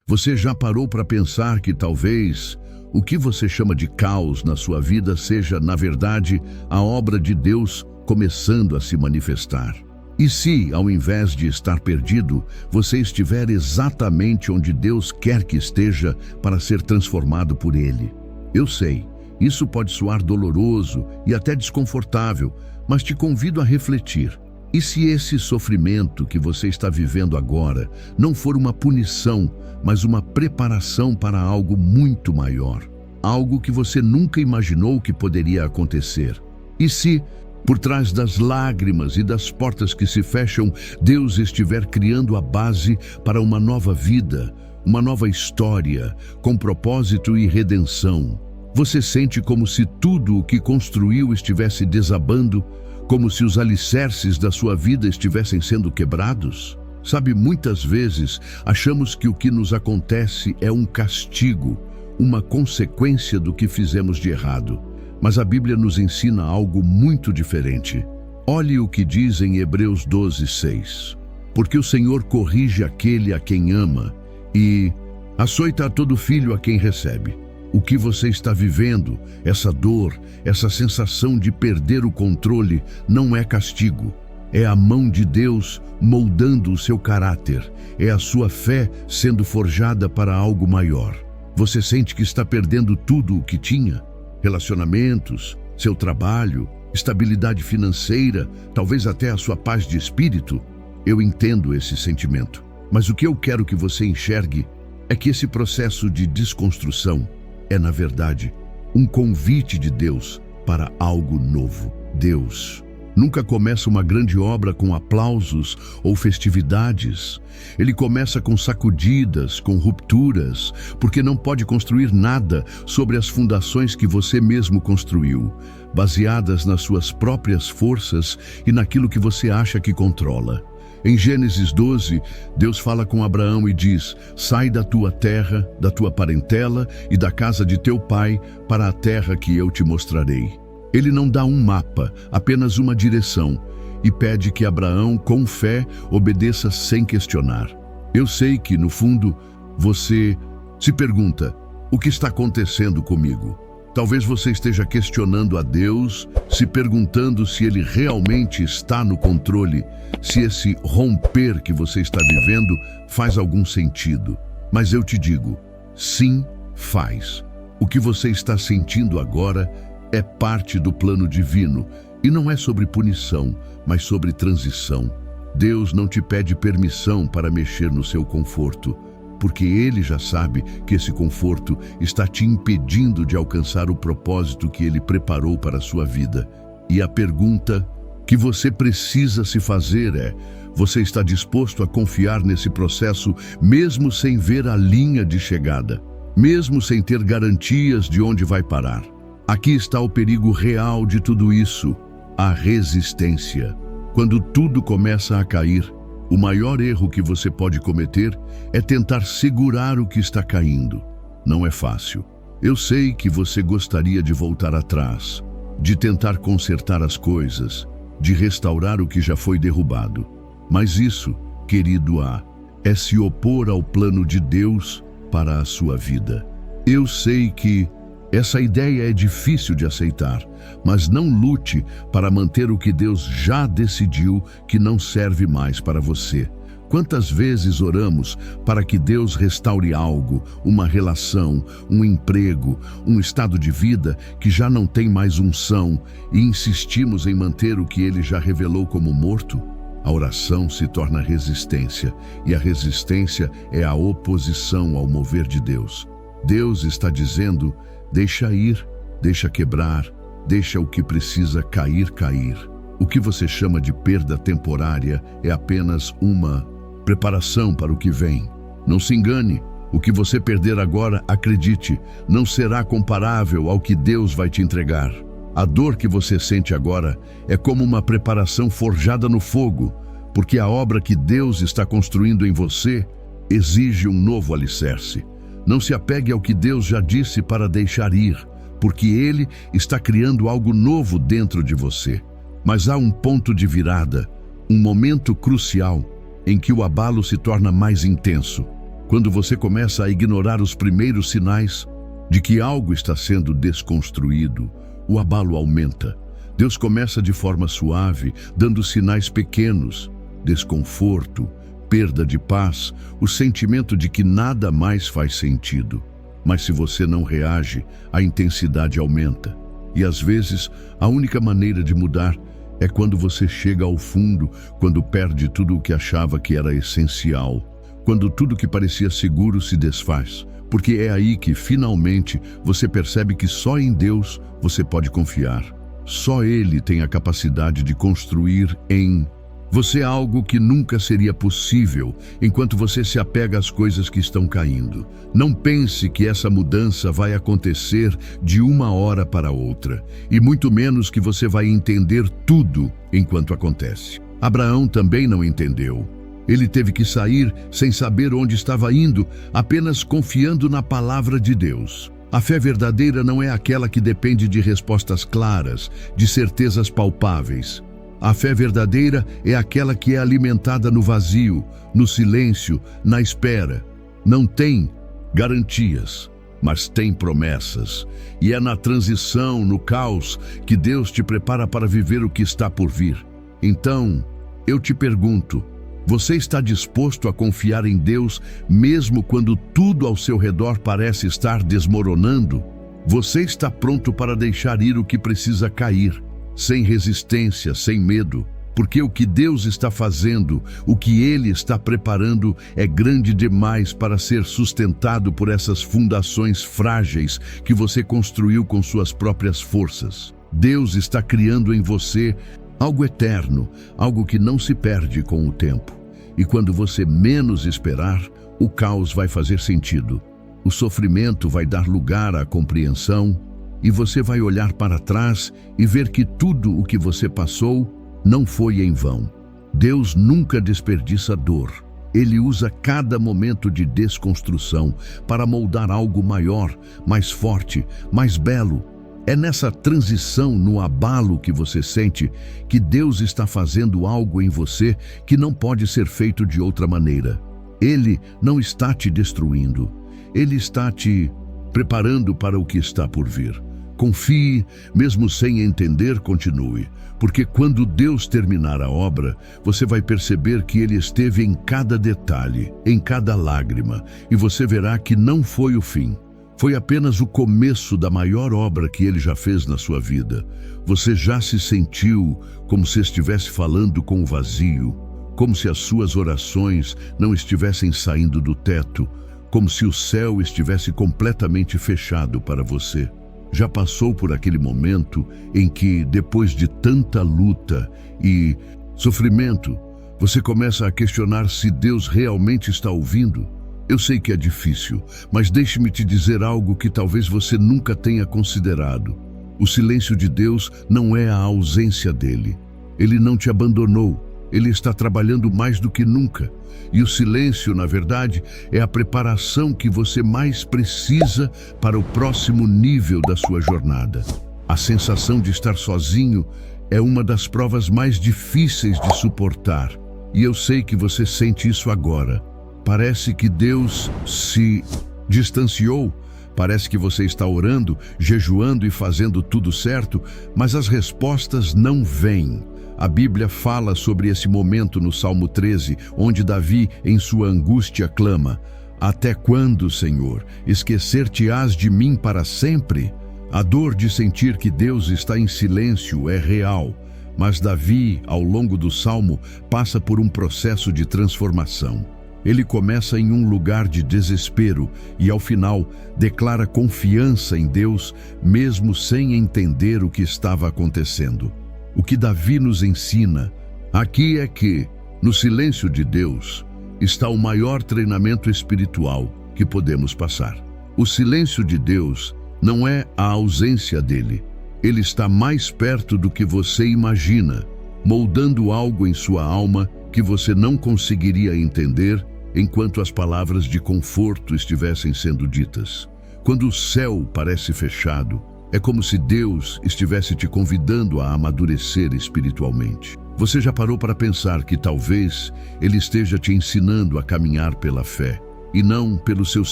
Você já parou para pensar que talvez o que você chama de caos na sua vida seja, na verdade, a obra de Deus começando a se manifestar? E se, ao invés de estar perdido, você estiver exatamente onde Deus quer que esteja para ser transformado por Ele? Eu sei, isso pode soar doloroso e até desconfortável, mas te convido a refletir. E se esse sofrimento que você está vivendo agora não for uma punição, mas uma preparação para algo muito maior? Algo que você nunca imaginou que poderia acontecer? E se, por trás das lágrimas e das portas que se fecham, Deus estiver criando a base para uma nova vida, uma nova história, com propósito e redenção? Você sente como se tudo o que construiu estivesse desabando, como se os alicerces da sua vida estivessem sendo quebrados? Sabe, muitas vezes achamos que o que nos acontece é um castigo, uma consequência do que fizemos de errado. Mas a Bíblia nos ensina algo muito diferente. Olhe o que diz em Hebreus 12:6. Porque o Senhor corrige aquele a quem ama e açoita a todo filho a quem recebe. O que você está vivendo, essa dor, essa sensação de perder o controle, não é castigo. É a mão de Deus moldando o seu caráter. É a sua fé sendo forjada para algo maior. Você sente que está perdendo tudo o que tinha? Relacionamentos, seu trabalho, estabilidade financeira, talvez até a sua paz de espírito? Eu entendo esse sentimento. Mas o que eu quero que você enxergue é que esse processo de desconstrução é, na verdade, um convite de Deus para algo novo. Deus nunca começa uma grande obra com aplausos ou festividades. Ele começa com sacudidas, com rupturas, porque não pode construir nada sobre as fundações que você mesmo construiu, baseadas nas suas próprias forças e naquilo que você acha que controla. Em Gênesis 12, Deus fala com Abraão e diz: sai da tua terra, da tua parentela e da casa de teu pai para a terra que eu te mostrarei. Ele não dá um mapa, apenas uma direção, e pede que Abraão, com fé, obedeça sem questionar. Eu sei que, no fundo, você se pergunta: o que está acontecendo comigo? Talvez você esteja questionando a Deus, se perguntando se Ele realmente está no controle, se esse romper que você está vivendo faz algum sentido. Mas eu te digo, sim, faz. O que você está sentindo agora é parte do plano divino, e não é sobre punição, mas sobre transição. Deus não te pede permissão para mexer no seu conforto, porque Ele já sabe que esse conforto está te impedindo de alcançar o propósito que Ele preparou para a sua vida. E a pergunta que você precisa se fazer é: você está disposto a confiar nesse processo mesmo sem ver a linha de chegada, mesmo sem ter garantias de onde vai parar? Aqui está o perigo real de tudo isso: a resistência. Quando tudo começa a cair, o maior erro que você pode cometer é tentar segurar o que está caindo. Não é fácil. Eu sei que você gostaria de voltar atrás, de tentar consertar as coisas, de restaurar o que já foi derrubado. Mas isso, querido A, é se opor ao plano de Deus para a sua vida. Eu sei que essa ideia é difícil de aceitar, mas não lute para manter o que Deus já decidiu que não serve mais para você. Quantas vezes oramos para que Deus restaure algo, uma relação, um emprego, um estado de vida que já não tem mais unção, e insistimos em manter o que Ele já revelou como morto? A oração se torna resistência, e a resistência é a oposição ao mover de Deus. Deus está dizendo: deixa ir, deixa quebrar, deixa o que precisa cair, cair. O que você chama de perda temporária é apenas uma preparação para o que vem. Não se engane, o que você perder agora, acredite, não será comparável ao que Deus vai te entregar. A dor que você sente agora é como uma preparação forjada no fogo, porque a obra que Deus está construindo em você exige um novo alicerce. Não se apegue ao que Deus já disse para deixar ir, porque Ele está criando algo novo dentro de você. Mas há um ponto de virada, um momento crucial em que o abalo se torna mais intenso. Quando você começa a ignorar os primeiros sinais de que algo está sendo desconstruído, o abalo aumenta. Deus começa de forma suave, dando sinais pequenos: desconforto, perda de paz, o sentimento de que nada mais faz sentido. Mas se você não reage, a intensidade aumenta. E às vezes, a única maneira de mudar é quando você chega ao fundo, quando perde tudo o que achava que era essencial, quando tudo que parecia seguro se desfaz. Porque é aí que, finalmente, você percebe que só em Deus você pode confiar. Só Ele tem a capacidade de construir em você algo que nunca seria possível enquanto você se apega às coisas que estão caindo. Não pense que essa mudança vai acontecer de uma hora para outra, e muito menos que você vai entender tudo enquanto acontece. Abraão também não entendeu. Ele teve que sair sem saber onde estava indo, apenas confiando na palavra de Deus. A fé verdadeira não é aquela que depende de respostas claras, de certezas palpáveis. A fé verdadeira é aquela que é alimentada no vazio, no silêncio, na espera. Não tem garantias, mas tem promessas. E é na transição, no caos, que Deus te prepara para viver o que está por vir. Então, eu te pergunto, você está disposto a confiar em Deus mesmo quando tudo ao seu redor parece estar desmoronando? Você está pronto para deixar ir o que precisa cair, sem resistência, sem medo, porque o que Deus está fazendo, o que Ele está preparando é grande demais para ser sustentado por essas fundações frágeis que você construiu com suas próprias forças. Deus está criando em você algo eterno, algo que não se perde com o tempo. E quando você menos esperar, o caos vai fazer sentido. O sofrimento vai dar lugar à compreensão, e você vai olhar para trás e ver que tudo o que você passou não foi em vão. Deus nunca desperdiça dor. Ele usa cada momento de desconstrução para moldar algo maior, mais forte, mais belo. É nessa transição, no abalo que você sente, que Deus está fazendo algo em você que não pode ser feito de outra maneira. Ele não está te destruindo. Ele está te preparando para o que está por vir. Confie, mesmo sem entender, continue. Porque quando Deus terminar a obra, você vai perceber que Ele esteve em cada detalhe, em cada lágrima, e você verá que não foi o fim. Foi apenas o começo da maior obra que Ele já fez na sua vida. Você já se sentiu como se estivesse falando com o vazio, como se as suas orações não estivessem saindo do teto, como se o céu estivesse completamente fechado para você. Já passou por aquele momento em que, depois de tanta luta e sofrimento, você começa a questionar se Deus realmente está ouvindo? Eu sei que é difícil, mas deixe-me te dizer algo que talvez você nunca tenha considerado. O silêncio de Deus não é a ausência dele. Ele não te abandonou. Ele está trabalhando mais do que nunca. E o silêncio, na verdade, é a preparação que você mais precisa para o próximo nível da sua jornada. A sensação de estar sozinho é uma das provas mais difíceis de suportar. E eu sei que você sente isso agora. Parece que Deus se distanciou. Parece que você está orando, jejuando e fazendo tudo certo, mas as respostas não vêm. A Bíblia fala sobre esse momento no Salmo 13, onde Davi, em sua angústia, clama: "Até quando, Senhor, esquecer-te-ás de mim para sempre?" A dor de sentir que Deus está em silêncio é real, mas Davi, ao longo do Salmo, passa por um processo de transformação. Ele começa em um lugar de desespero e, ao final, declara confiança em Deus, mesmo sem entender o que estava acontecendo. O que Davi nos ensina aqui é que, no silêncio de Deus, está o maior treinamento espiritual que podemos passar. O silêncio de Deus não é a ausência dele. Ele está mais perto do que você imagina, moldando algo em sua alma que você não conseguiria entender enquanto as palavras de conforto estivessem sendo ditas. Quando o céu parece fechado, é como se Deus estivesse te convidando a amadurecer espiritualmente. Você já parou para pensar que talvez Ele esteja te ensinando a caminhar pela fé, e não pelos seus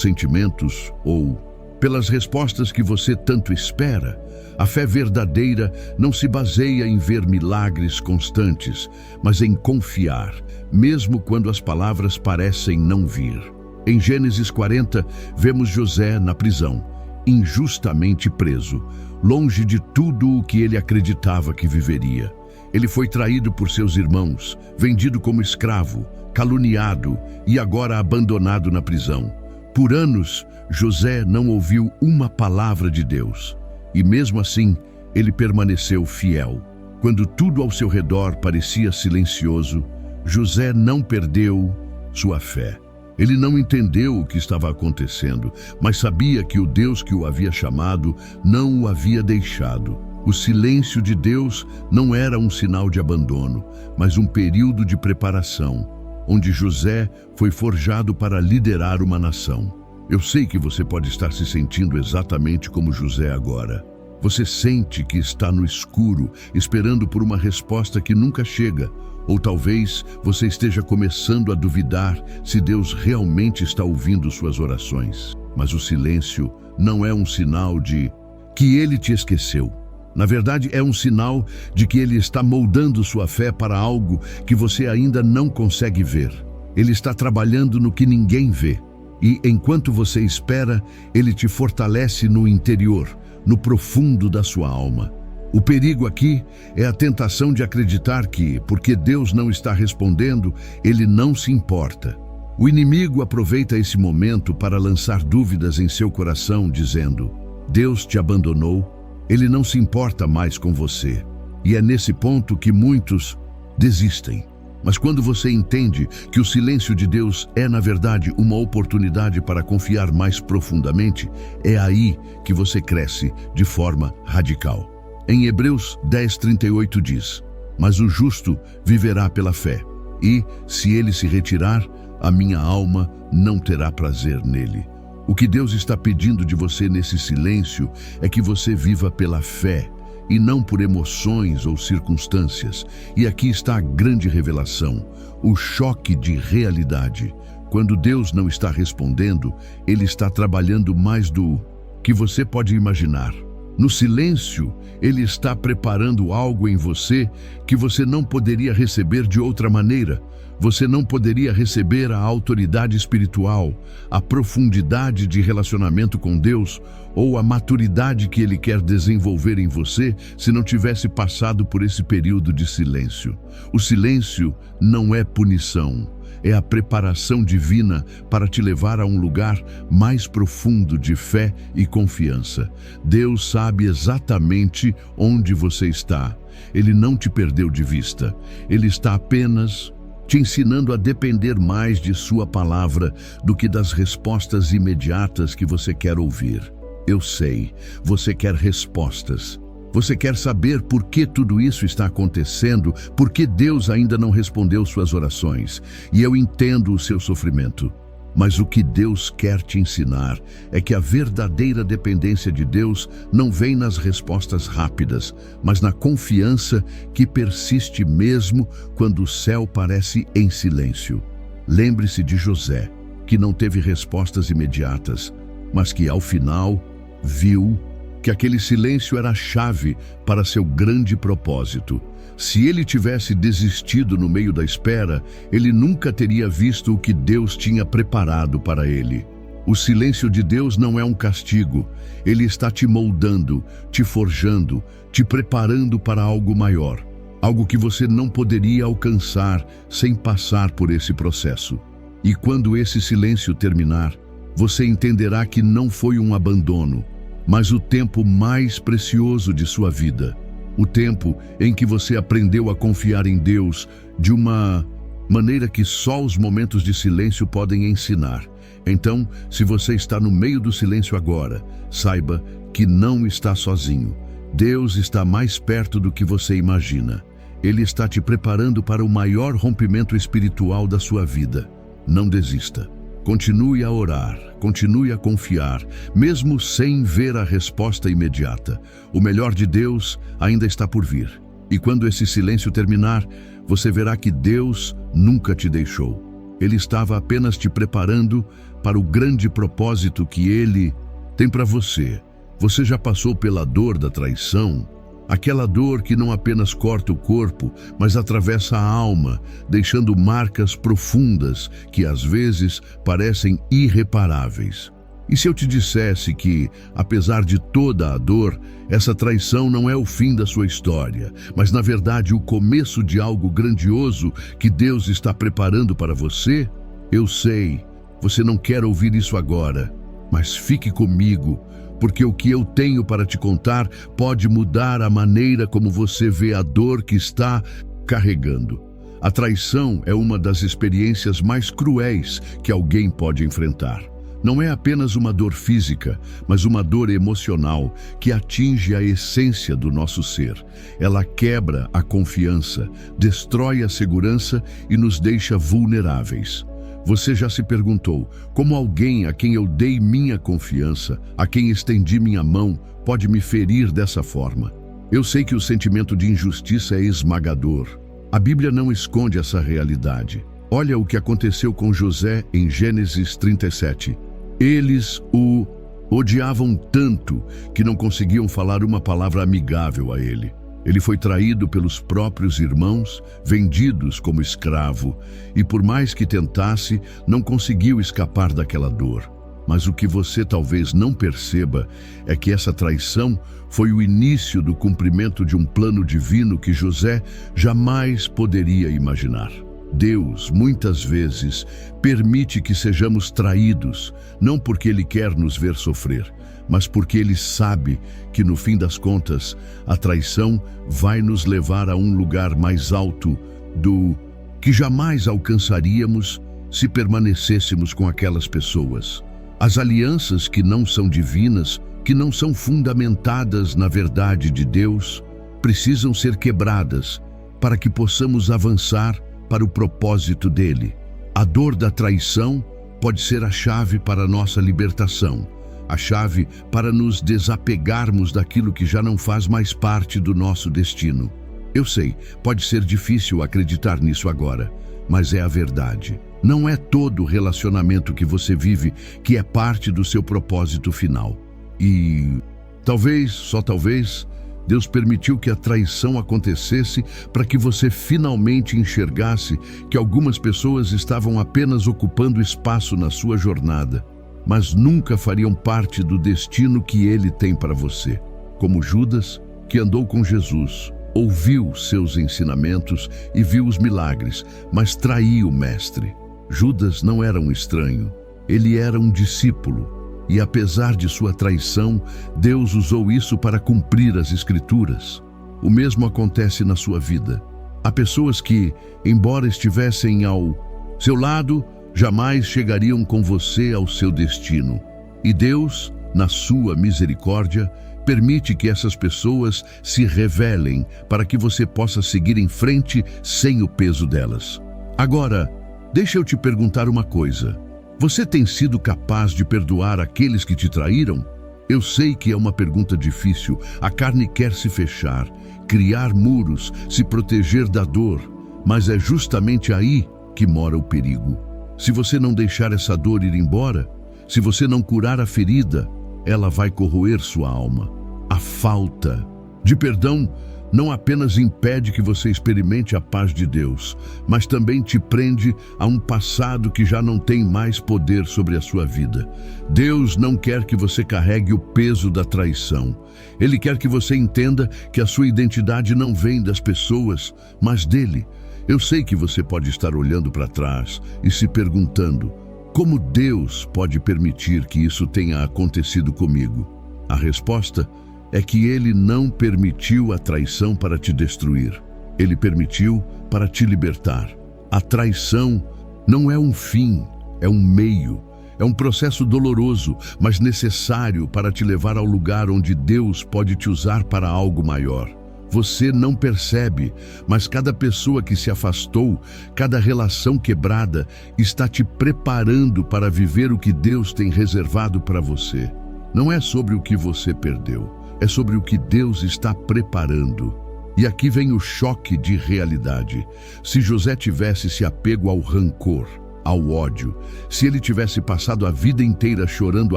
sentimentos ou pelas respostas que você tanto espera. A fé verdadeira não se baseia em ver milagres constantes, mas em confiar, mesmo quando as palavras parecem não vir. Em Gênesis 40, vemos José na prisão, injustamente preso, longe de tudo o que ele acreditava que viveria. Ele foi traído por seus irmãos, vendido como escravo, caluniado e agora abandonado na prisão. Por anos, José não ouviu uma palavra de Deus. E mesmo assim, ele permaneceu fiel. Quando tudo ao seu redor parecia silencioso, José não perdeu sua fé. Ele não entendeu o que estava acontecendo, mas sabia que o Deus que o havia chamado não o havia deixado. O silêncio de Deus não era um sinal de abandono, mas um período de preparação, onde José foi forjado para liderar uma nação. Eu sei que você pode estar se sentindo exatamente como José agora. Você sente que está no escuro, esperando por uma resposta que nunca chega. Ou talvez você esteja começando a duvidar se Deus realmente está ouvindo suas orações. Mas o silêncio não é um sinal de que Ele te esqueceu. Na verdade, é um sinal de que Ele está moldando sua fé para algo que você ainda não consegue ver. Ele está trabalhando no que ninguém vê. E enquanto você espera, Ele te fortalece no interior, no profundo da sua alma. O perigo aqui é a tentação de acreditar que, porque Deus não está respondendo, Ele não se importa. O inimigo aproveita esse momento para lançar dúvidas em seu coração, dizendo: Deus te abandonou, Ele não se importa mais com você. E é nesse ponto que muitos desistem. Mas quando você entende que o silêncio de Deus é, na verdade, uma oportunidade para confiar mais profundamente, é aí que você cresce de forma radical. Em Hebreus 10:38 diz: Mas o justo viverá pela fé, e, se ele se retirar, a minha alma não terá prazer nele. O que Deus está pedindo de você nesse silêncio é que você viva pela fé, e não por emoções ou circunstâncias. E aqui está a grande revelação, o choque de realidade. Quando Deus não está respondendo, Ele está trabalhando mais do que você pode imaginar. No silêncio, Ele está preparando algo em você que você não poderia receber de outra maneira. Você não poderia receber a autoridade espiritual, a profundidade de relacionamento com Deus ou a maturidade que Ele quer desenvolver em você se não tivesse passado por esse período de silêncio. O silêncio não é punição, é a preparação divina para te levar a um lugar mais profundo de fé e confiança. Deus sabe exatamente onde você está. Ele não te perdeu de vista. Ele está apenas te ensinando a depender mais de sua palavra do que das respostas imediatas que você quer ouvir. Eu sei, você quer respostas. Você quer saber por que tudo isso está acontecendo, por que Deus ainda não respondeu suas orações. E eu entendo o seu sofrimento. Mas o que Deus quer te ensinar é que a verdadeira dependência de Deus não vem nas respostas rápidas, mas na confiança que persiste mesmo quando o céu parece em silêncio. Lembre-se de José, que não teve respostas imediatas, mas que ao final viu que aquele silêncio era a chave para seu grande propósito. Se ele tivesse desistido no meio da espera, ele nunca teria visto o que Deus tinha preparado para ele. O silêncio de Deus não é um castigo. Ele está te moldando, te forjando, te preparando para algo maior. Algo que você não poderia alcançar sem passar por esse processo. E quando esse silêncio terminar, você entenderá que não foi um abandono, mas o tempo mais precioso de sua vida. O tempo em que você aprendeu a confiar em Deus de uma maneira que só os momentos de silêncio podem ensinar. Então, se você está no meio do silêncio agora, saiba que não está sozinho. Deus está mais perto do que você imagina. Ele está te preparando para o maior rompimento espiritual da sua vida. Não desista. Continue a orar, continue a confiar, mesmo sem ver a resposta imediata. O melhor de Deus ainda está por vir. E quando esse silêncio terminar, você verá que Deus nunca te deixou. Ele estava apenas te preparando para o grande propósito que Ele tem para você. Você já passou pela dor da traição? Aquela dor que não apenas corta o corpo, mas atravessa a alma, deixando marcas profundas que às vezes parecem irreparáveis. E se eu te dissesse que, apesar de toda a dor, essa traição não é o fim da sua história, mas na verdade o começo de algo grandioso que Deus está preparando para você? Eu sei, você não quer ouvir isso agora, mas fique comigo, porque o que eu tenho para te contar pode mudar a maneira como você vê a dor que está carregando. A traição é uma das experiências mais cruéis que alguém pode enfrentar. Não é apenas uma dor física, mas uma dor emocional que atinge a essência do nosso ser. Ela quebra a confiança, destrói a segurança e nos deixa vulneráveis. Você já se perguntou como alguém a quem eu dei minha confiança, a quem estendi minha mão, pode me ferir dessa forma? Eu sei que o sentimento de injustiça é esmagador. A Bíblia não esconde essa realidade. Olha o que aconteceu com José em Gênesis 37. Eles o odiavam tanto que não conseguiam falar uma palavra amigável a ele. Ele foi traído pelos próprios irmãos, vendidos como escravo, e por mais que tentasse, não conseguiu escapar daquela dor. Mas o que você talvez não perceba é que essa traição foi o início do cumprimento de um plano divino que José jamais poderia imaginar. Deus, muitas vezes, permite que sejamos traídos, não porque Ele quer nos ver sofrer, mas porque Ele sabe que, no fim das contas, a traição vai nos levar a um lugar mais alto do que jamais alcançaríamos se permanecêssemos com aquelas pessoas. As alianças que não são divinas, que não são fundamentadas na verdade de Deus, precisam ser quebradas para que possamos avançar para o propósito dele. A dor da traição pode ser a chave para a nossa libertação, a chave para nos desapegarmos daquilo que já não faz mais parte do nosso destino. Eu sei, pode ser difícil acreditar nisso agora, mas é a verdade. Não é todo relacionamento que você vive que é parte do seu propósito final. E talvez, só talvez, Deus permitiu que a traição acontecesse para que você finalmente enxergasse que algumas pessoas estavam apenas ocupando espaço na sua jornada, mas nunca fariam parte do destino que Ele tem para você. Como Judas, que andou com Jesus, ouviu seus ensinamentos e viu os milagres, mas traiu o Mestre. Judas não era um estranho, ele era um discípulo. E apesar de sua traição, Deus usou isso para cumprir as Escrituras. O mesmo acontece na sua vida. Há pessoas que, embora estivessem ao seu lado, jamais chegariam com você ao seu destino. E Deus, na sua misericórdia, permite que essas pessoas se revelem para que você possa seguir em frente sem o peso delas. Agora, deixa eu te perguntar uma coisa. Você tem sido capaz de perdoar aqueles que te traíram? Eu sei que é uma pergunta difícil. A carne quer se fechar, criar muros, se proteger da dor, mas é justamente aí que mora o perigo. Se você não deixar essa dor ir embora, se você não curar a ferida, ela vai corroer sua alma. A falta de perdão não apenas impede que você experimente a paz de Deus, mas também te prende a um passado que já não tem mais poder sobre a sua vida. Deus não quer que você carregue o peso da traição. Ele quer que você entenda que a sua identidade não vem das pessoas, mas dele. Eu sei que você pode estar olhando para trás e se perguntando: como Deus pode permitir que isso tenha acontecido comigo? A resposta é que Ele não permitiu a traição para te destruir. Ele permitiu para te libertar. A traição não é um fim, é um meio. É um processo doloroso, mas necessário para te levar ao lugar onde Deus pode te usar para algo maior. Você não percebe, mas cada pessoa que se afastou, cada relação quebrada, está te preparando para viver o que Deus tem reservado para você. Não é sobre o que você perdeu, é sobre o que Deus está preparando. E aqui vem o choque de realidade. Se José tivesse se apego ao rancor, ao ódio. Se ele tivesse passado a vida inteira chorando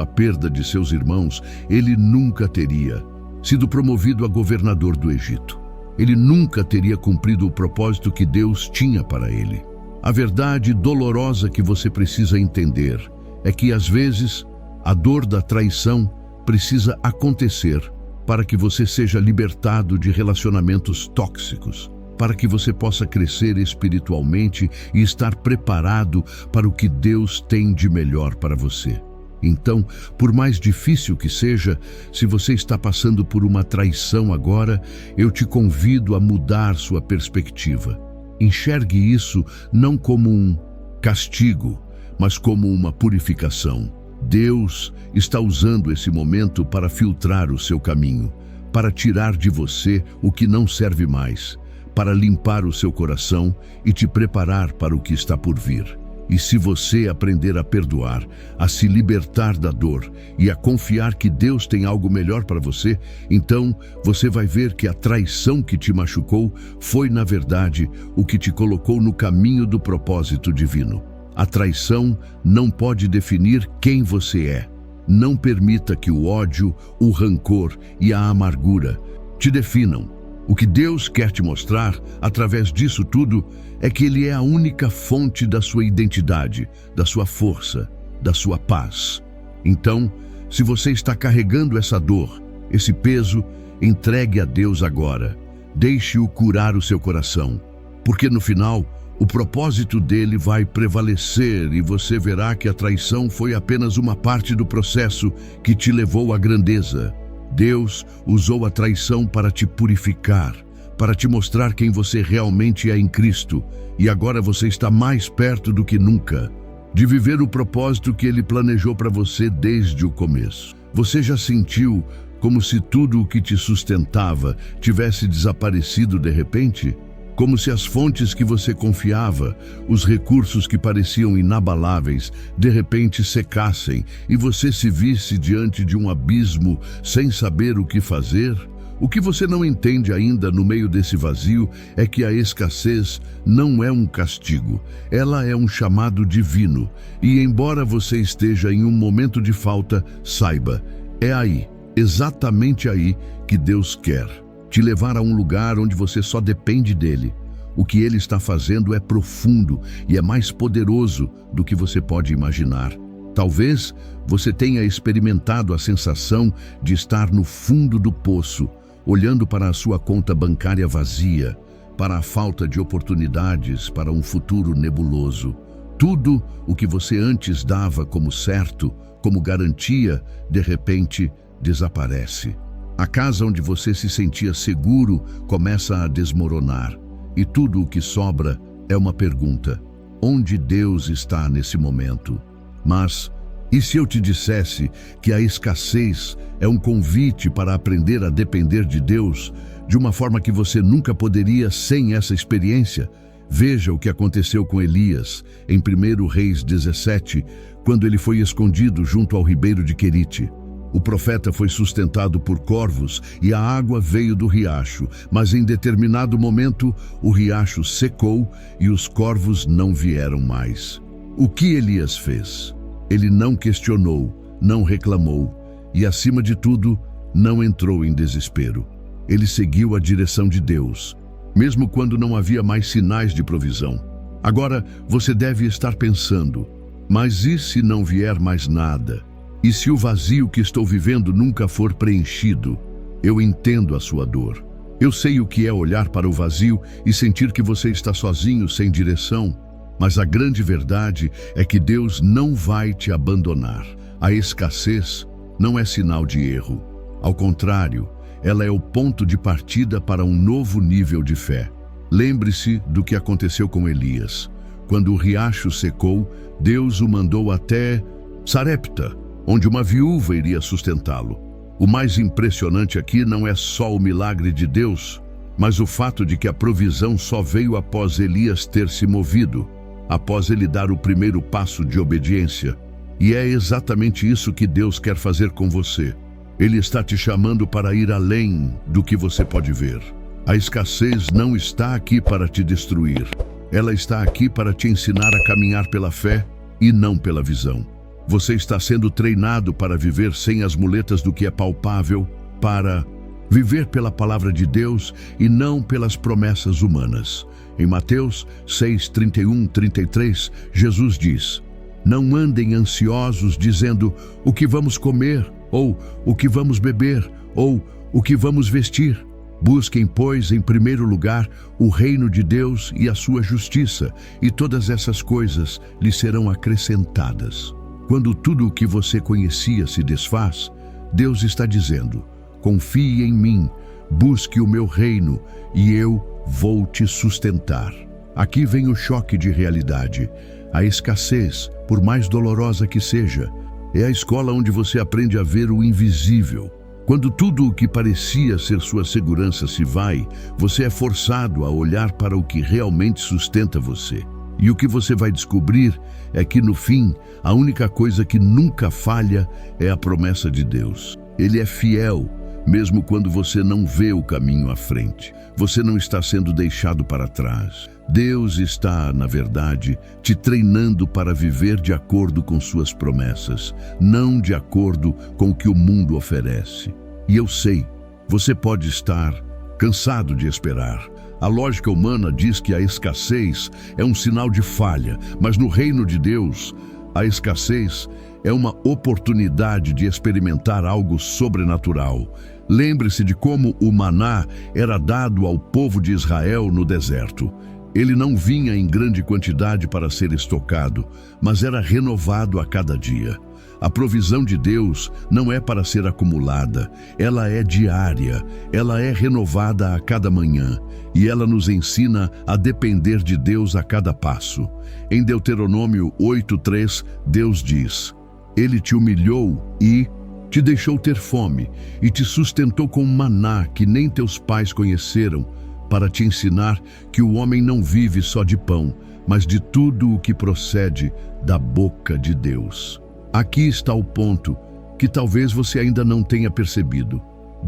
a perda de seus irmãos, ele nunca teria sido promovido a governador do Egito. Ele nunca teria cumprido o propósito que Deus tinha para ele. A verdade dolorosa que você precisa entender é que, às vezes, a dor da traição precisa acontecer para que você seja libertado de relacionamentos tóxicos, para que você possa crescer espiritualmente e estar preparado para o que Deus tem de melhor para você. Então, por mais difícil que seja, se você está passando por uma traição agora, eu te convido a mudar sua perspectiva. Enxergue isso não como um castigo, mas como uma purificação. Deus está usando esse momento para filtrar o seu caminho, para tirar de você o que não serve mais, para limpar o seu coração e te preparar para o que está por vir. E se você aprender a perdoar, a se libertar da dor e a confiar que Deus tem algo melhor para você, então você vai ver que a traição que te machucou foi, na verdade, o que te colocou no caminho do propósito divino. A traição não pode definir quem você é. Não permita que o ódio, o rancor e a amargura te definam. O que Deus quer te mostrar, através disso tudo, é que Ele é a única fonte da sua identidade, da sua força, da sua paz. Então, se você está carregando essa dor, esse peso, entregue a Deus agora. Deixe-o curar o seu coração, porque no final, o propósito dele vai prevalecer e você verá que a traição foi apenas uma parte do processo que te levou à grandeza. Deus usou a traição para te purificar, para te mostrar quem você realmente é em Cristo, e agora você está mais perto do que nunca de viver o propósito que Ele planejou para você desde o começo. Você já sentiu como se tudo o que te sustentava tivesse desaparecido de repente? Como se as fontes que você confiava, os recursos que pareciam inabaláveis, de repente secassem e você se visse diante de um abismo sem saber o que fazer? O que você não entende ainda no meio desse vazio é que a escassez não é um castigo, ela é um chamado divino. E embora você esteja em um momento de falta, saiba, é aí, exatamente aí, que Deus quer te levar a um lugar onde você só depende dele. O que ele está fazendo é profundo e é mais poderoso do que você pode imaginar. Talvez você tenha experimentado a sensação de estar no fundo do poço, olhando para a sua conta bancária vazia, para a falta de oportunidades, para um futuro nebuloso. Tudo o que você antes dava como certo, como garantia, de repente desaparece. A casa onde você se sentia seguro começa a desmoronar, e tudo o que sobra é uma pergunta: onde Deus está nesse momento? Mas, e se eu te dissesse que a escassez é um convite para aprender a depender de Deus de uma forma que você nunca poderia sem essa experiência? Veja o que aconteceu com Elias em 1 Reis 17, quando ele foi escondido junto ao ribeiro de Querite. O profeta foi sustentado por corvos e a água veio do riacho, mas em determinado momento o riacho secou e os corvos não vieram mais. O que Elias fez? Ele não questionou, não reclamou e, acima de tudo, não entrou em desespero. Ele seguiu a direção de Deus, mesmo quando não havia mais sinais de provisão. Agora você deve estar pensando: mas e se não vier mais nada? E se o vazio que estou vivendo nunca for preenchido? Eu entendo a sua dor. Eu sei o que é olhar para o vazio e sentir que você está sozinho, sem direção. Mas a grande verdade é que Deus não vai te abandonar. A escassez não é sinal de erro. Ao contrário, ela é o ponto de partida para um novo nível de fé. Lembre-se do que aconteceu com Elias. Quando o riacho secou, Deus o mandou até Sarepta, onde uma viúva iria sustentá-lo. O mais impressionante aqui não é só o milagre de Deus, mas o fato de que a provisão só veio após Elias ter se movido, após ele dar o primeiro passo de obediência. E é exatamente isso que Deus quer fazer com você. Ele está te chamando para ir além do que você pode ver. A escassez não está aqui para te destruir. Ela está aqui para te ensinar a caminhar pela fé e não pela visão. Você está sendo treinado para viver sem as muletas do que é palpável, para viver pela palavra de Deus e não pelas promessas humanas. Em Mateus 6:31-33, Jesus diz: não andem ansiosos dizendo o que vamos comer, ou o que vamos beber, ou o que vamos vestir. Busquem, pois, em primeiro lugar o reino de Deus e a sua justiça, e todas essas coisas lhe serão acrescentadas. Quando tudo o que você conhecia se desfaz, Deus está dizendo: confie em mim, busque o meu reino e eu vou te sustentar. Aqui vem o choque de realidade. A escassez, por mais dolorosa que seja, é a escola onde você aprende a ver o invisível. Quando tudo o que parecia ser sua segurança se vai, você é forçado a olhar para o que realmente sustenta você. E o que você vai descobrir é que, no fim, a única coisa que nunca falha é a promessa de Deus. Ele é fiel, mesmo quando você não vê o caminho à frente. Você não está sendo deixado para trás. Deus está, na verdade, te treinando para viver de acordo com suas promessas, não de acordo com o que o mundo oferece. E eu sei, você pode estar cansado de esperar. A lógica humana diz que a escassez é um sinal de falha, mas no reino de Deus, a escassez é uma oportunidade de experimentar algo sobrenatural. Lembre-se de como o maná era dado ao povo de Israel no deserto. Ele não vinha em grande quantidade para ser estocado, mas era renovado a cada dia. A provisão de Deus não é para ser acumulada, ela é diária, ela é renovada a cada manhã, e ela nos ensina a depender de Deus a cada passo. Em Deuteronômio 8:3, Deus diz: Ele te humilhou e te deixou ter fome, e te sustentou com maná que nem teus pais conheceram, para te ensinar que o homem não vive só de pão, mas de tudo o que procede da boca de Deus. Aqui está o ponto que talvez você ainda não tenha percebido.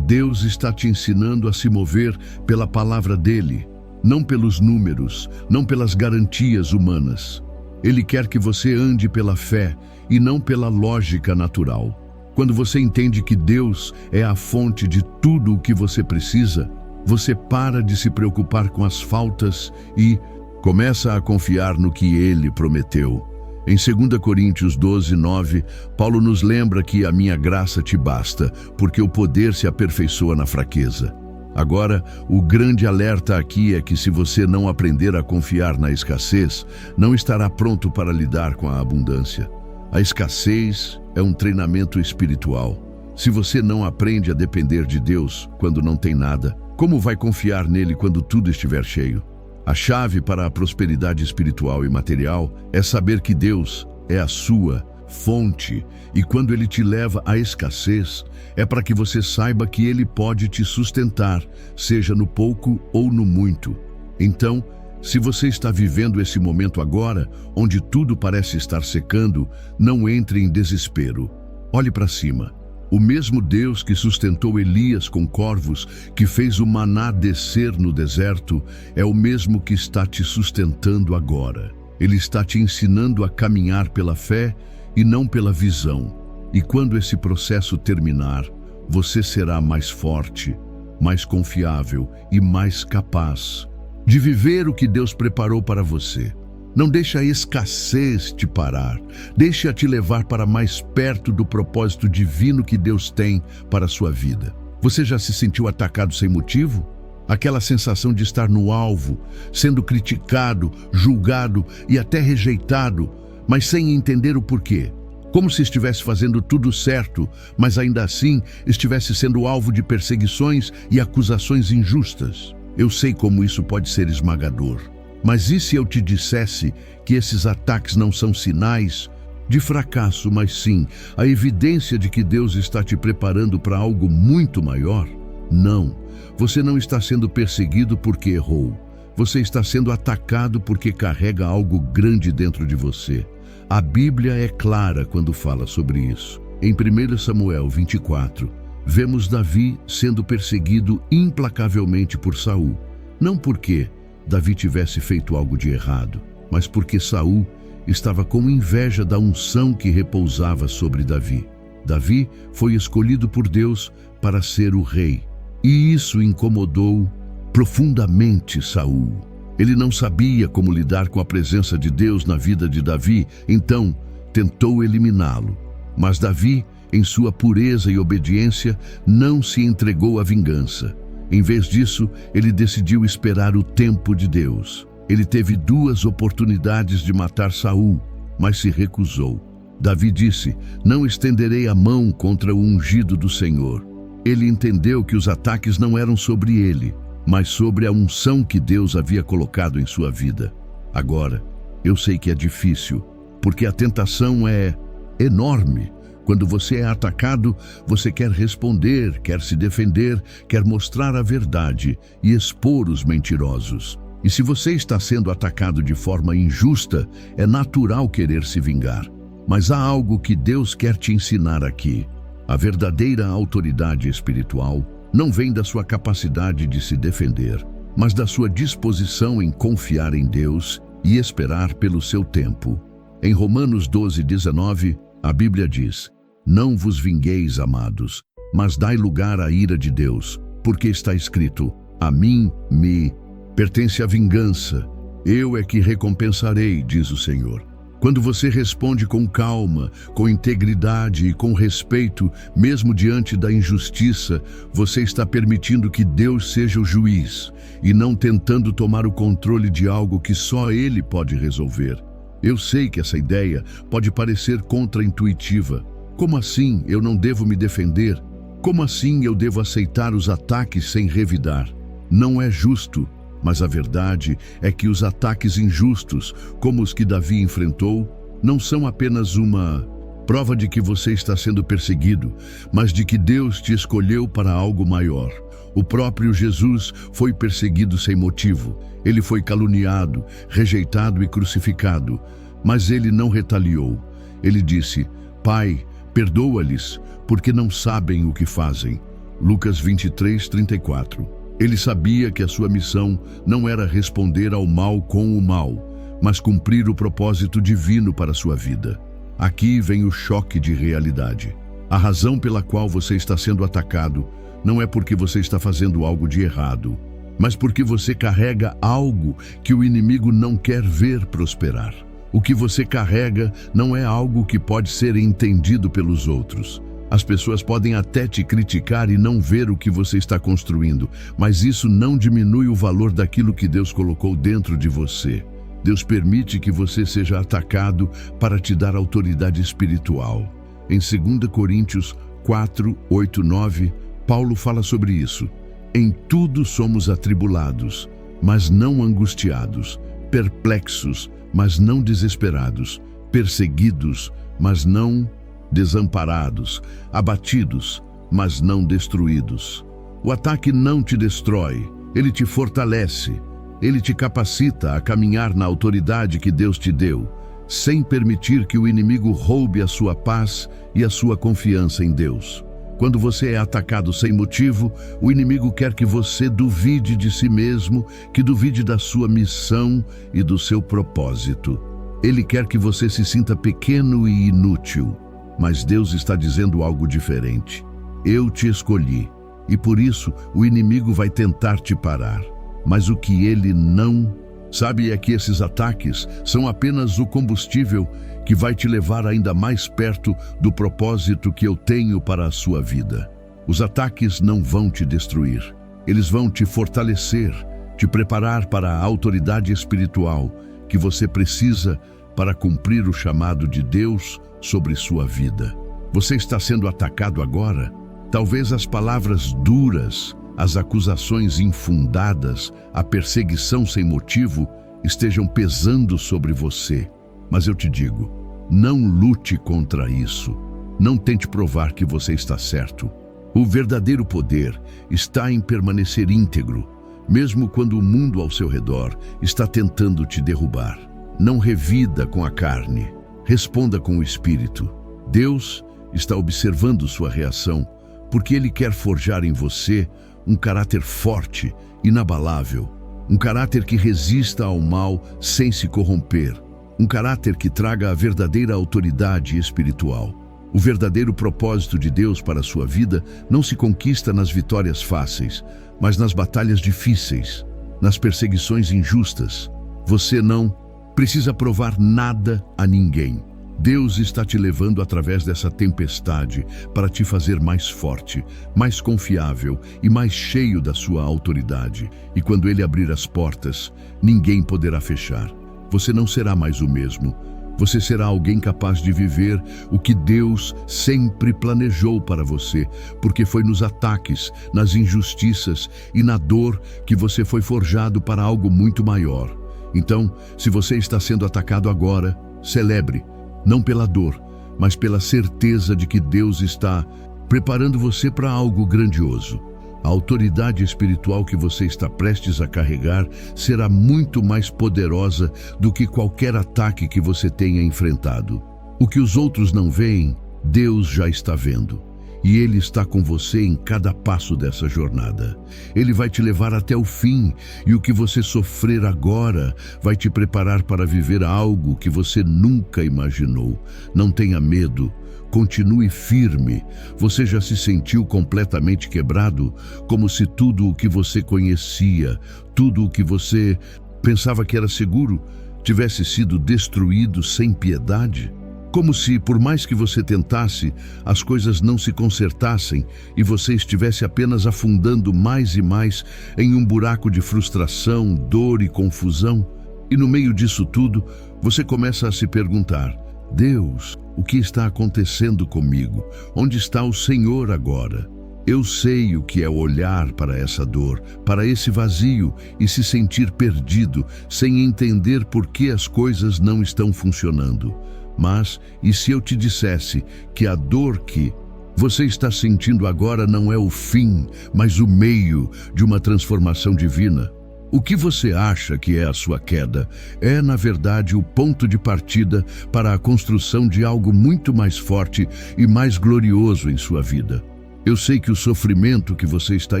Deus está te ensinando a se mover pela palavra dele, não pelos números, não pelas garantias humanas. Ele quer que você ande pela fé e não pela lógica natural. Quando você entende que Deus é a fonte de tudo o que você precisa, você para de se preocupar com as faltas e começa a confiar no que Ele prometeu. Em 2 Coríntios 12:9, Paulo nos lembra que a minha graça te basta, porque o poder se aperfeiçoa na fraqueza. Agora, o grande alerta aqui é que se você não aprender a confiar na escassez, não estará pronto para lidar com a abundância. A escassez é um treinamento espiritual. Se você não aprende a depender de Deus quando não tem nada, como vai confiar nele quando tudo estiver cheio? A chave para a prosperidade espiritual e material é saber que Deus é a sua fonte, e quando Ele te leva à escassez, é para que você saiba que Ele pode te sustentar, seja no pouco ou no muito. Então, se você está vivendo esse momento agora, onde tudo parece estar secando, não entre em desespero. Olhe para cima. O mesmo Deus que sustentou Elias com corvos, que fez o maná descer no deserto, é o mesmo que está te sustentando agora. Ele está te ensinando a caminhar pela fé e não pela visão. E quando esse processo terminar, você será mais forte, mais confiável e mais capaz de viver o que Deus preparou para você. Não deixe a escassez te parar. Deixe-a te levar para mais perto do propósito divino que Deus tem para a sua vida. Você já se sentiu atacado sem motivo? Aquela sensação de estar no alvo, sendo criticado, julgado e até rejeitado, mas sem entender o porquê. Como se estivesse fazendo tudo certo, mas ainda assim estivesse sendo alvo de perseguições e acusações injustas. Eu sei como isso pode ser esmagador. Mas e se eu te dissesse que esses ataques não são sinais de fracasso, mas sim a evidência de que Deus está te preparando para algo muito maior? Não, você não está sendo perseguido porque errou. Você está sendo atacado porque carrega algo grande dentro de você. A Bíblia é clara quando fala sobre isso. Em 1 Samuel 24, vemos Davi sendo perseguido implacavelmente por Saul. Não porque Davi tivesse feito algo de errado, mas porque Saul estava com inveja da unção que repousava sobre Davi. Davi foi escolhido por Deus para ser o rei, e isso incomodou profundamente Saul. Ele não sabia como lidar com a presença de Deus na vida de Davi, então tentou eliminá-lo. Mas Davi, em sua pureza e obediência, não se entregou à vingança. Em vez disso, ele decidiu esperar o tempo de Deus. Ele teve 2 oportunidades de matar Saul, mas se recusou. Davi disse: "Não estenderei a mão contra o ungido do Senhor." Ele entendeu que os ataques não eram sobre ele, mas sobre a unção que Deus havia colocado em sua vida. Agora, eu sei que é difícil, porque a tentação é enorme. Quando você é atacado, você quer responder, quer se defender, quer mostrar a verdade e expor os mentirosos. E se você está sendo atacado de forma injusta, é natural querer se vingar. Mas há algo que Deus quer te ensinar aqui. A verdadeira autoridade espiritual não vem da sua capacidade de se defender, mas da sua disposição em confiar em Deus e esperar pelo seu tempo. Em Romanos 12:19, a Bíblia diz: "Não vos vingueis, amados, mas dai lugar à ira de Deus, porque está escrito: a mim me pertence a vingança, eu é que recompensarei, diz o Senhor." Quando você responde com calma, com integridade e com respeito, mesmo diante da injustiça, você está permitindo que Deus seja o juiz e não tentando tomar o controle de algo que só Ele pode resolver. Eu sei que essa ideia pode parecer contraintuitiva. Como assim eu não devo me defender? Como assim eu devo aceitar os ataques sem revidar? Não é justo. Mas a verdade é que os ataques injustos, como os que Davi enfrentou, não são apenas uma prova de que você está sendo perseguido, mas de que Deus te escolheu para algo maior. O próprio Jesus foi perseguido sem motivo. Ele foi caluniado, rejeitado e crucificado, mas ele não retaliou. Ele disse: "Pai, perdoa-lhes, porque não sabem o que fazem." Lucas 23:34. Ele sabia que a sua missão não era responder ao mal com o mal, mas cumprir o propósito divino para a sua vida. Aqui vem o choque de realidade. A razão pela qual você está sendo atacado não é porque você está fazendo algo de errado, mas porque você carrega algo que o inimigo não quer ver prosperar. O que você carrega não é algo que pode ser entendido pelos outros. As pessoas podem até te criticar e não ver o que você está construindo, mas isso não diminui o valor daquilo que Deus colocou dentro de você. Deus permite que você seja atacado para te dar autoridade espiritual. Em 2 Coríntios 4:8-9, Paulo fala sobre isso. "Em tudo somos atribulados, mas não angustiados, perplexos, mas não desesperados, perseguidos, mas não desamparados, abatidos, mas não destruídos." O ataque não te destrói, ele te fortalece, ele te capacita a caminhar na autoridade que Deus te deu, sem permitir que o inimigo roube a sua paz e a sua confiança em Deus. Quando você é atacado sem motivo, o inimigo quer que você duvide de si mesmo, que duvide da sua missão e do seu propósito. Ele quer que você se sinta pequeno e inútil. Mas Deus está dizendo algo diferente. Eu te escolhi, e por isso o inimigo vai tentar te parar. Mas o que ele não sabe é que esses ataques são apenas o combustível que vai te levar ainda mais perto do propósito que eu tenho para a sua vida. Os ataques não vão te destruir. Eles vão te fortalecer, te preparar para a autoridade espiritual que você precisa para cumprir o chamado de Deus sobre sua vida. Você está sendo atacado agora? Talvez as palavras duras, as acusações infundadas, a perseguição sem motivo estejam pesando sobre você. Mas eu te digo, não lute contra isso. Não tente provar que você está certo. O verdadeiro poder está em permanecer íntegro, mesmo quando o mundo ao seu redor está tentando te derrubar. Não revida com a carne. Responda com o Espírito. Deus está observando sua reação, porque Ele quer forjar em você um caráter forte, inabalável, um caráter que resista ao mal sem se corromper, um caráter que traga a verdadeira autoridade espiritual. O verdadeiro propósito de Deus para a sua vida não se conquista nas vitórias fáceis, mas nas batalhas difíceis, nas perseguições injustas. Você não precisa provar nada a ninguém. Deus está te levando através dessa tempestade para te fazer mais forte, mais confiável e mais cheio da sua autoridade. E quando Ele abrir as portas, ninguém poderá fechar. Você não será mais o mesmo. Você será alguém capaz de viver o que Deus sempre planejou para você, porque foi nos ataques, nas injustiças e na dor que você foi forjado para algo muito maior. Então, se você está sendo atacado agora, celebre, não pela dor, mas pela certeza de que Deus está preparando você para algo grandioso. A autoridade espiritual que você está prestes a carregar será muito mais poderosa do que qualquer ataque que você tenha enfrentado. O que os outros não veem, Deus já está vendo. E Ele está com você em cada passo dessa jornada. Ele vai te levar até o fim, e o que você sofrer agora vai te preparar para viver algo que você nunca imaginou. Não tenha medo. Continue firme. Você já se sentiu completamente quebrado, como se tudo o que você conhecia, tudo o que você pensava que era seguro, tivesse sido destruído sem piedade? Como se, por mais que você tentasse, as coisas não se consertassem e você estivesse apenas afundando mais e mais em um buraco de frustração, dor e confusão? E no meio disso tudo, você começa a se perguntar: Deus, o que está acontecendo comigo? Onde está o Senhor agora? Eu sei o que é olhar para essa dor, para esse vazio e se sentir perdido, sem entender por que as coisas não estão funcionando. Mas, e se eu te dissesse que a dor que você está sentindo agora não é o fim, mas o meio de uma transformação divina? O que você acha que é a sua queda é, na verdade, o ponto de partida para a construção de algo muito mais forte e mais glorioso em sua vida. Eu sei que o sofrimento que você está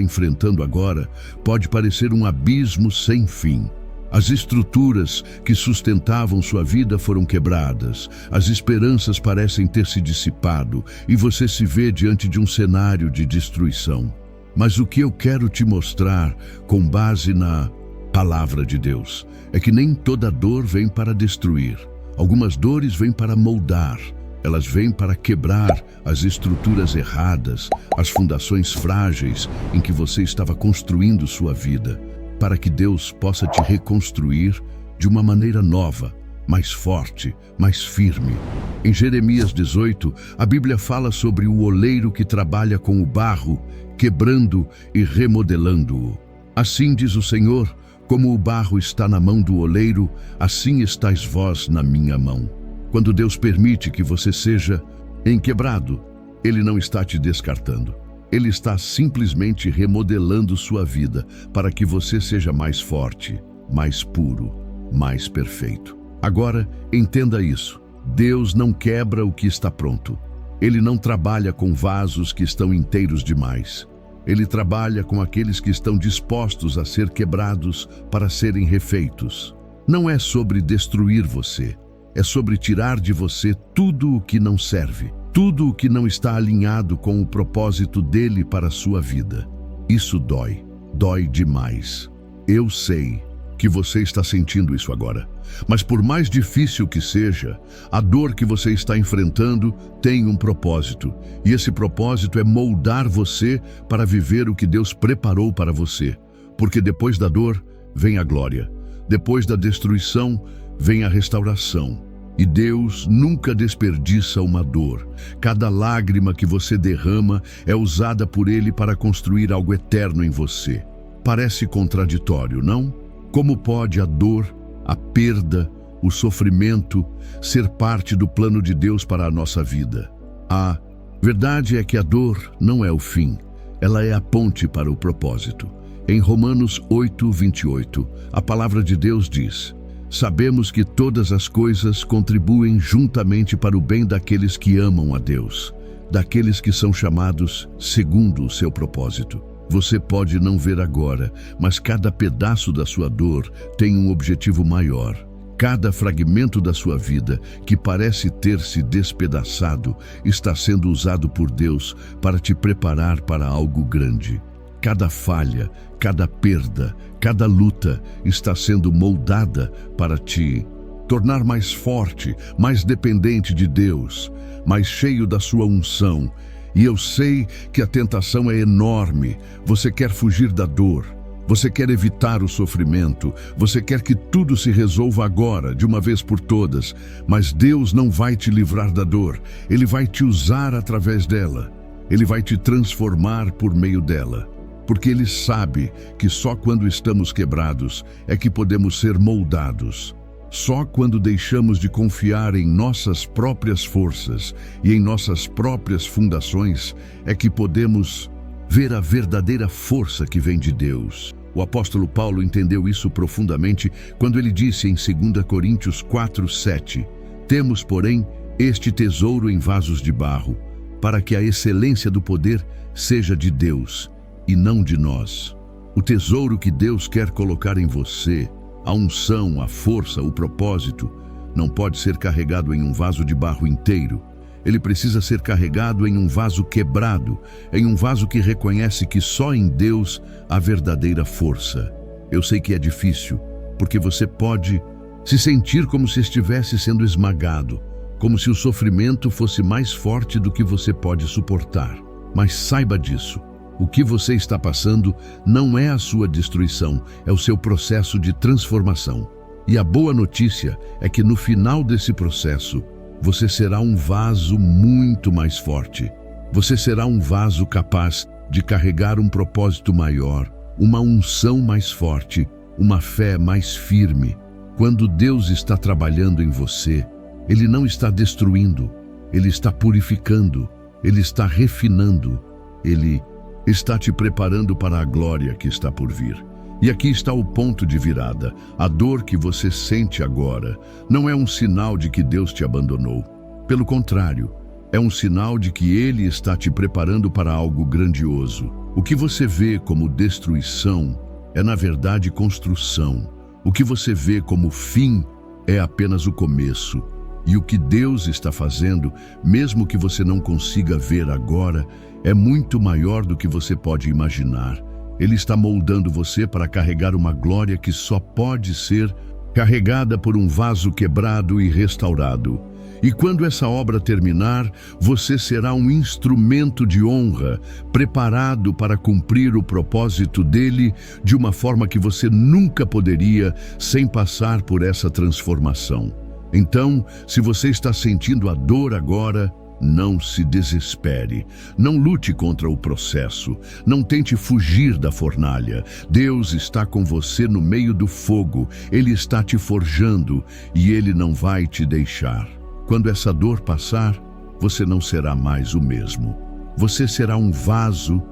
enfrentando agora pode parecer um abismo sem fim. As estruturas que sustentavam sua vida foram quebradas, as esperanças parecem ter se dissipado e você se vê diante de um cenário de destruição. Mas o que eu quero te mostrar, com base na Palavra de Deus, é que nem toda dor vem para destruir. Algumas dores vêm para moldar. Elas vêm para quebrar as estruturas erradas, as fundações frágeis em que você estava construindo sua vida, para que Deus possa te reconstruir de uma maneira nova, mais forte, mais firme. Em Jeremias 18, a Bíblia fala sobre o oleiro que trabalha com o barro, quebrando e remodelando-o. Assim diz o Senhor: como o barro está na mão do oleiro, assim estáis vós na minha mão. Quando Deus permite que você seja enquebrado, Ele não está te descartando. Ele está simplesmente remodelando sua vida para que você seja mais forte, mais puro, mais perfeito. Agora, entenda isso. Deus não quebra o que está pronto. Ele não trabalha com vasos que estão inteiros demais. Ele trabalha com aqueles que estão dispostos a ser quebrados para serem refeitos. Não é sobre destruir você. É sobre tirar de você tudo o que não serve. Tudo o que não está alinhado com o propósito dele para a sua vida. Isso dói. Dói demais. Eu sei que você está sentindo isso agora. Mas por mais difícil que seja, a dor que você está enfrentando tem um propósito. E esse propósito é moldar você para viver o que Deus preparou para você. Porque depois da dor, vem a glória. Depois da destruição, vem a restauração. E Deus nunca desperdiça uma dor. Cada lágrima que você derrama é usada por Ele para construir algo eterno em você. Parece contraditório, não? Como pode a dor, a perda, o sofrimento ser parte do plano de Deus para a nossa vida? A verdade é que a dor não é o fim. Ela é a ponte para o propósito. Em Romanos 8:28, a palavra de Deus diz: sabemos que todas as coisas contribuem juntamente para o bem daqueles que amam a Deus, daqueles que são chamados segundo o seu propósito. Você pode não ver agora, mas cada pedaço da sua dor tem um objetivo maior. Cada fragmento da sua vida que parece ter se despedaçado está sendo usado por Deus para te preparar para algo grande. Cada falha, cada perda, cada luta está sendo moldada para te tornar mais forte, mais dependente de Deus, mais cheio da sua unção. E eu sei que a tentação é enorme. Você quer fugir da dor. Você quer evitar o sofrimento. Você quer que tudo se resolva agora, de uma vez por todas. Mas Deus não vai te livrar da dor. Ele vai te usar através dela. Ele vai te transformar por meio dela. Porque Ele sabe que só quando estamos quebrados é que podemos ser moldados. Só quando deixamos de confiar em nossas próprias forças e em nossas próprias fundações é que podemos ver a verdadeira força que vem de Deus. O apóstolo Paulo entendeu isso profundamente quando ele disse em 2 Coríntios 4:7: Temos, porém, este tesouro em vasos de barro, para que a excelência do poder seja de Deus e não de nós. O tesouro que Deus quer colocar em você, a unção, a força, o propósito, não pode ser carregado em um vaso de barro inteiro. Ele precisa ser carregado em um vaso quebrado, em um vaso que reconhece que só em Deus há verdadeira força. Eu sei que é difícil, porque você pode se sentir como se estivesse sendo esmagado, como se o sofrimento fosse mais forte do que você pode suportar. Mas saiba disso. O que você está passando não é a sua destruição, é o seu processo de transformação. E a boa notícia é que no final desse processo, você será um vaso muito mais forte. Você será um vaso capaz de carregar um propósito maior, uma unção mais forte, uma fé mais firme. Quando Deus está trabalhando em você, Ele não está destruindo, Ele está purificando, Ele está refinando, Ele está te preparando para a glória que está por vir. E aqui está o ponto de virada. A dor que você sente agora não é um sinal de que Deus te abandonou. Pelo contrário, é um sinal de que Ele está te preparando para algo grandioso. O que você vê como destruição é, na verdade, construção. O que você vê como fim é apenas o começo. E o que Deus está fazendo, mesmo que você não consiga ver agora, é muito maior do que você pode imaginar. Ele está moldando você para carregar uma glória que só pode ser carregada por um vaso quebrado e restaurado. E quando essa obra terminar, você será um instrumento de honra, preparado para cumprir o propósito dele de uma forma que você nunca poderia sem passar por essa transformação. Então, se você está sentindo a dor agora, não se desespere, não lute contra o processo, não tente fugir da fornalha. Deus está com você no meio do fogo, Ele está te forjando e Ele não vai te deixar. Quando essa dor passar, você não será mais o mesmo. Você será um vaso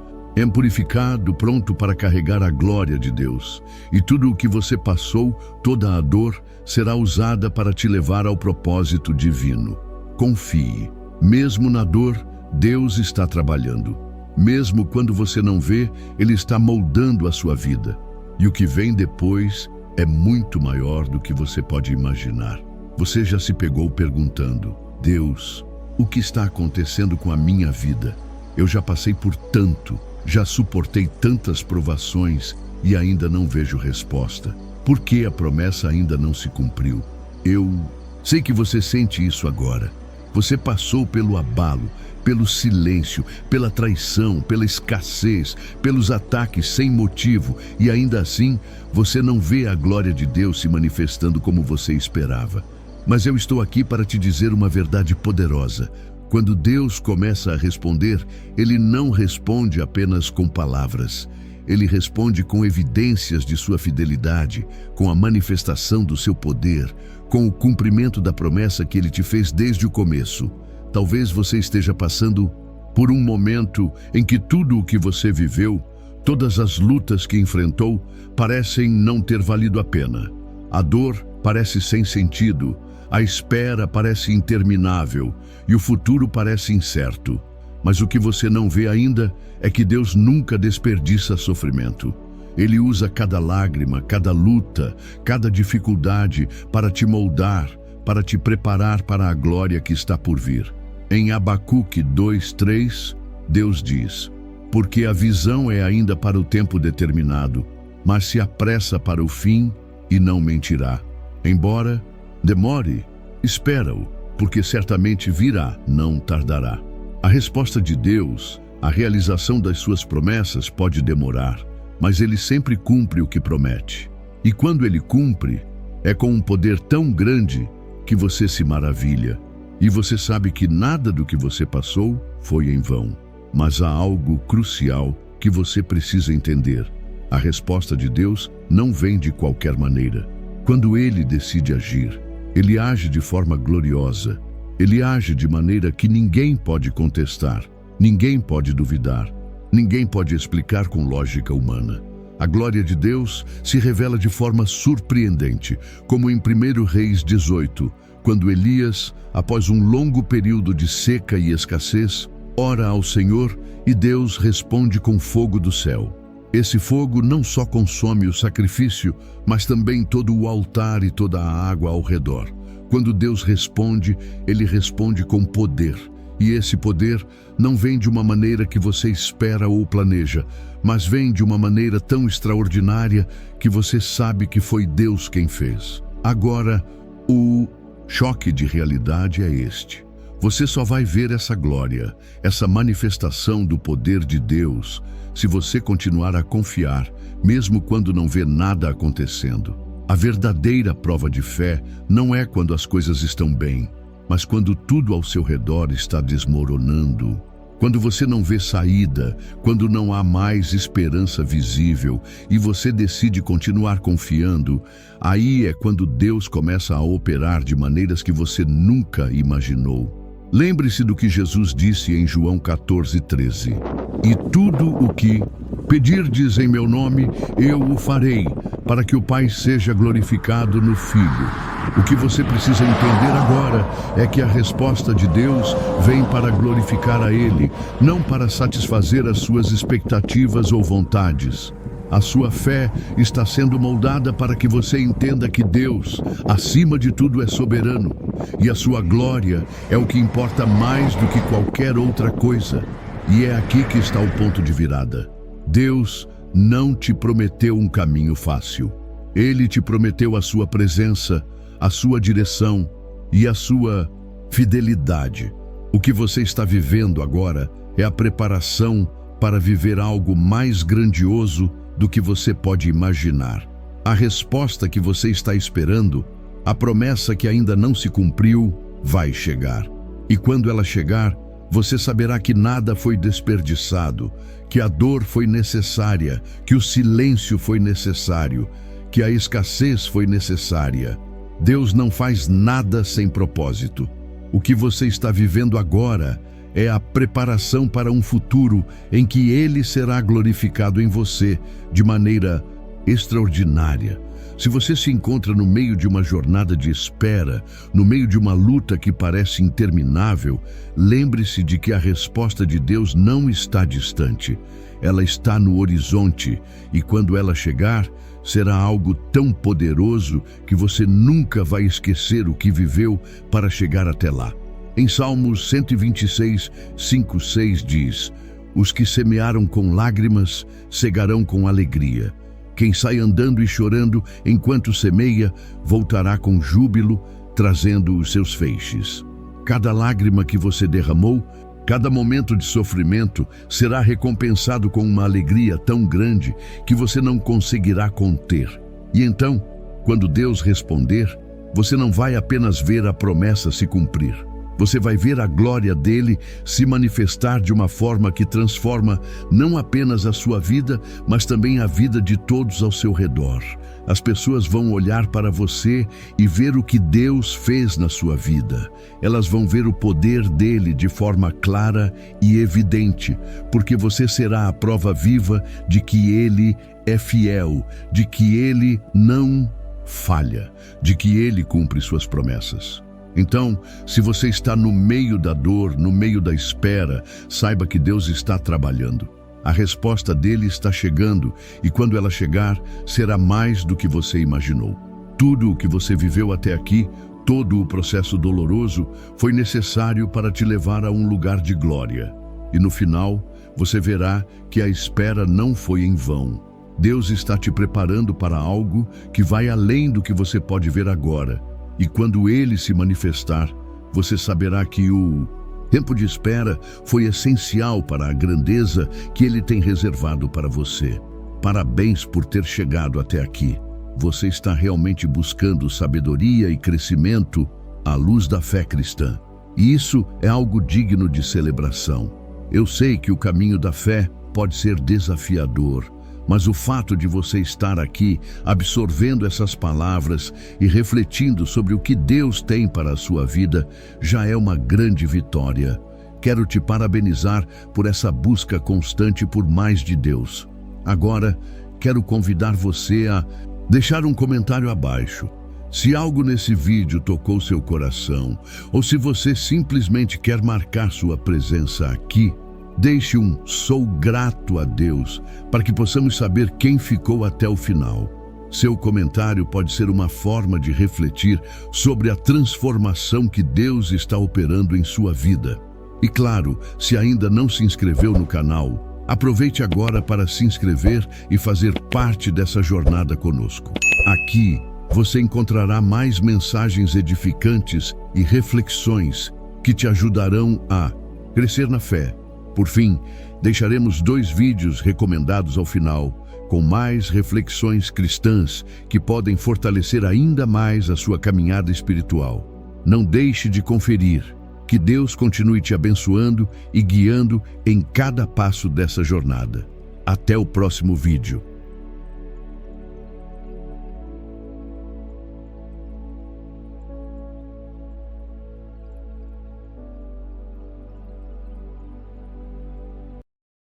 purificado, pronto para carregar a glória de Deus. E tudo o que você passou, toda a dor, será usada para te levar ao propósito divino. Confie. Mesmo na dor, Deus está trabalhando. Mesmo quando você não vê, Ele está moldando a sua vida. E o que vem depois é muito maior do que você pode imaginar. Você já se pegou perguntando: Deus, o que está acontecendo com a minha vida? Eu já passei por tanto, já suportei tantas provações e ainda não vejo resposta. Por que a promessa ainda não se cumpriu? Eu sei que você sente isso agora. Você passou pelo abalo, pelo silêncio, pela traição, pela escassez, pelos ataques sem motivo e ainda assim você não vê a glória de Deus se manifestando como você esperava. Mas eu estou aqui para te dizer uma verdade poderosa. Quando Deus começa a responder, Ele não responde apenas com palavras. Ele responde com evidências de sua fidelidade, com a manifestação do seu poder, com o cumprimento da promessa que Ele te fez desde o começo. Talvez você esteja passando por um momento em que tudo o que você viveu, todas as lutas que enfrentou, parecem não ter valido a pena. A dor parece sem sentido, a espera parece interminável e o futuro parece incerto. Mas o que você não vê ainda é que Deus nunca desperdiça sofrimento. Ele usa cada lágrima, cada luta, cada dificuldade para te moldar, para te preparar para a glória que está por vir. Em Abacuque 2:3, Deus diz: porque a visão é ainda para o tempo determinado, mas se apressa para o fim e não mentirá. Embora demore, espera-o, porque certamente virá, não tardará. A resposta de Deus, a realização das suas promessas pode demorar, mas Ele sempre cumpre o que promete. E quando Ele cumpre, é com um poder tão grande que você se maravilha. E você sabe que nada do que você passou foi em vão. Mas há algo crucial que você precisa entender. A resposta de Deus não vem de qualquer maneira. Quando Ele decide agir, Ele age de forma gloriosa. Ele age de maneira que ninguém pode contestar, ninguém pode duvidar, ninguém pode explicar com lógica humana. A glória de Deus se revela de forma surpreendente, como em 1 Reis 18, quando Elias, após um longo período de seca e escassez, ora ao Senhor e Deus responde com fogo do céu. Esse fogo não só consome o sacrifício, mas também todo o altar e toda a água ao redor. Quando Deus responde, Ele responde com poder. E esse poder não vem de uma maneira que você espera ou planeja, mas vem de uma maneira tão extraordinária que você sabe que foi Deus quem fez. Agora, o choque de realidade é este. Você só vai ver essa glória, essa manifestação do poder de Deus, se você continuar a confiar, mesmo quando não vê nada acontecendo. A verdadeira prova de fé não é quando as coisas estão bem, mas quando tudo ao seu redor está desmoronando. Quando você não vê saída, quando não há mais esperança visível e você decide continuar confiando, aí é quando Deus começa a operar de maneiras que você nunca imaginou. Lembre-se do que Jesus disse em João 14:13. E tudo o que pedirdes em meu nome, eu o farei, para que o Pai seja glorificado no Filho. O que você precisa entender agora é que a resposta de Deus vem para glorificar a Ele, não para satisfazer as suas expectativas ou vontades. A sua fé está sendo moldada para que você entenda que Deus, acima de tudo, é soberano, e a sua glória é o que importa mais do que qualquer outra coisa. E é aqui que está o ponto de virada. Deus não te prometeu um caminho fácil. Ele te prometeu a sua presença, a sua direção e a sua fidelidade. O que você está vivendo agora é a preparação para viver algo mais grandioso do que você pode imaginar. A resposta que você está esperando, a promessa que ainda não se cumpriu, vai chegar. E quando ela chegar, você saberá que nada foi desperdiçado, que a dor foi necessária, que o silêncio foi necessário, que a escassez foi necessária. Deus não faz nada sem propósito. O que você está vivendo agora é a preparação para um futuro em que Ele será glorificado em você de maneira extraordinária. Se você se encontra no meio de uma jornada de espera, no meio de uma luta que parece interminável, lembre-se de que a resposta de Deus não está distante. Ela está no horizonte e quando ela chegar, será algo tão poderoso que você nunca vai esquecer o que viveu para chegar até lá. Em Salmos 126, 5, 6 diz: os que semearam com lágrimas, cegarão com alegria. Quem sai andando e chorando enquanto semeia, voltará com júbilo, trazendo os seus feixes. Cada lágrima que você derramou, cada momento de sofrimento será recompensado com uma alegria tão grande que você não conseguirá conter. E então, quando Deus responder, você não vai apenas ver a promessa se cumprir. Você vai ver a glória dele se manifestar de uma forma que transforma não apenas a sua vida, mas também a vida de todos ao seu redor. As pessoas vão olhar para você e ver o que Deus fez na sua vida. Elas vão ver o poder dele de forma clara e evidente, porque você será a prova viva de que ele é fiel, de que ele não falha, de que ele cumpre suas promessas. Então, se você está no meio da dor, no meio da espera, saiba que Deus está trabalhando. A resposta dele está chegando e quando ela chegar, será mais do que você imaginou. Tudo o que você viveu até aqui, todo o processo doloroso, foi necessário para te levar a um lugar de glória. E no final, você verá que a espera não foi em vão. Deus está te preparando para algo que vai além do que você pode ver agora. E quando Ele se manifestar, você saberá que o tempo de espera foi essencial para a grandeza que Ele tem reservado para você. Parabéns por ter chegado até aqui. Você está realmente buscando sabedoria e crescimento à luz da fé cristã. E isso é algo digno de celebração. Eu sei que o caminho da fé pode ser desafiador, mas o fato de você estar aqui, absorvendo essas palavras e refletindo sobre o que Deus tem para a sua vida, já é uma grande vitória. Quero te parabenizar por essa busca constante por mais de Deus. Agora, quero convidar você a deixar um comentário abaixo. Se algo nesse vídeo tocou seu coração, ou se você simplesmente quer marcar sua presença aqui, deixe um "sou grato a Deus" para que possamos saber quem ficou até o final. Seu comentário pode ser uma forma de refletir sobre a transformação que Deus está operando em sua vida. E claro, se ainda não se inscreveu no canal, aproveite agora para se inscrever e fazer parte dessa jornada conosco. Aqui, você encontrará mais mensagens edificantes e reflexões que te ajudarão a crescer na fé. Por fim, deixaremos 2 vídeos recomendados ao final, com mais reflexões cristãs que podem fortalecer ainda mais a sua caminhada espiritual. Não deixe de conferir. Que Deus continue te abençoando e guiando em cada passo dessa jornada. Até o próximo vídeo.